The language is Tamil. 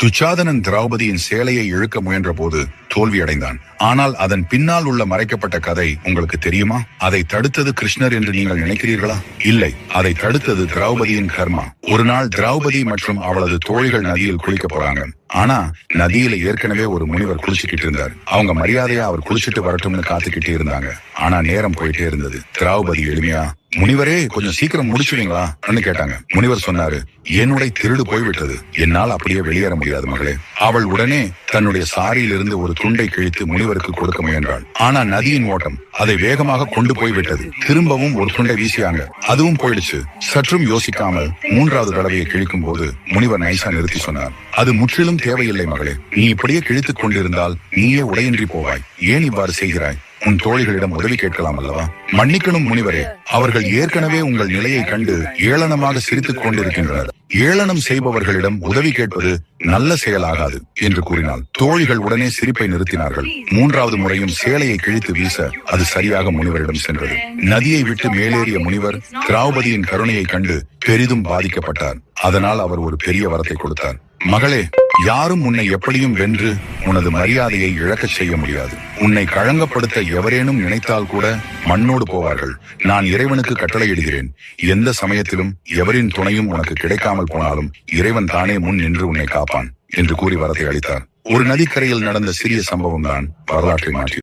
துச்சாதனன் திரௌபதியின் சேலையை இழுக்க முயன்ற போது தோல்வியடைந்தான். ஆனால் அதன் பின்னால் உள்ள மறைக்கப்பட்ட கதை உங்களுக்கு தெரியுமா? அதை தடுத்தது கிருஷ்ணர் என்று நீங்கள் நினைக்கிறீர்களா? இல்லை, அதை தடுத்தது திரௌபதியின் கர்மா. ஒரு நாள் திரௌபதி மற்றும் அவளது தோழிகள் நதியில் குளிக்க போறாங்க. ஆனா நதியில ஏற்கனவே ஒரு முனிவர் குளிச்சுக்கிட்டு இருந்தார். அவங்க மரியாதையா அவர் குளிச்சுட்டு வரட்டும்னு காத்துக்கிட்டே இருந்தாங்க. ஆனா நேரம் போயிட்டே இருந்தது. திரௌபதி எளிமையா, முனிவரே கொஞ்சம் சீக்கிரம் முடிச்சுவீங்களா கேட்டாங்க. முனிவர் சொன்னாரு, என்னுடைய திருடு போய்விட்டது, என்னால் அப்படியே வெளியேற முடியாது மகளே. அவள் உடனே தன்னுடைய சாரியிலிருந்து ஒரு துண்டை கிழித்து முனிவருக்கு கொடுக்க முயன்றாள். ஆனா நதியின் ஓட்டம் அதை வேகமாக கொண்டு போய்விட்டது. திரும்பவும் ஒரு துண்டை வீசியாங்க, அதுவும் போயிடுச்சு. சற்றும் யோசிக்காமல் மூன்றாவது தடவையை கிழிக்கும் போது முனிவர் நைசா நிறுத்தி சொன்னார், அது முற்றிலும் தேவையில்லை மகளே. நீ இப்படியே கிழித்துக் கொண்டிருந்தால் நீயே உடையின்றி போவாய். ஏன் இவ்வாறு செய்கிறாய்? உன் தோழிகளிடம் உதவி கேட்கலாம் அல்லவா? மன்னிக்கணும் முனிவரே, அவர்கள் ஏற்கனவே உங்கள் நிலையை கண்டு ஏளனமாக சிரித்துக் கொண்டிருக்கின்றனர். ஏளனம் செய்பவர்களிடம் உதவி கேட்பது நல்ல செயலாகாது என்று கூறினாள். தோழிகள் உடனே சிரிப்பை நிறுத்தினார்கள். மூன்றாவது முறையும் சேலையை கிழித்து வீச அது சரியாக முனிவரிடம் சென்றது. நதியை விட்டு மேலேறிய முனிவர் திரௌபதியின் கருணையை கண்டு பெரிதும் பாதிக்கப்பட்டார். அதனால் அவர் ஒரு பெரிய வரத்தை கொடுத்தார். மகளே, யாரும் உன்னை எப்படியும் வென்று உனது மரியாதையை இழக்கச் செய்ய முடியாது. உன்னை களங்கப்படுத்த எவரேனும் நினைத்தால் கூட மண்ணோடு போவார்கள். நான் இறைவனுக்கு கட்டளையிடுகிறேன், எந்த சமயத்திலும் எவரின் துணையும் உனக்கு கிடைக்காமல் போனாலும் இறைவன் தானே முன் நின்று உன்னை காப்பான் என்று கூறி வரத்தை அளித்தார். ஒரு நதிக்கரையில் நடந்த சிறிய சம்பவம் தான் வரலாற்றை மாற்றி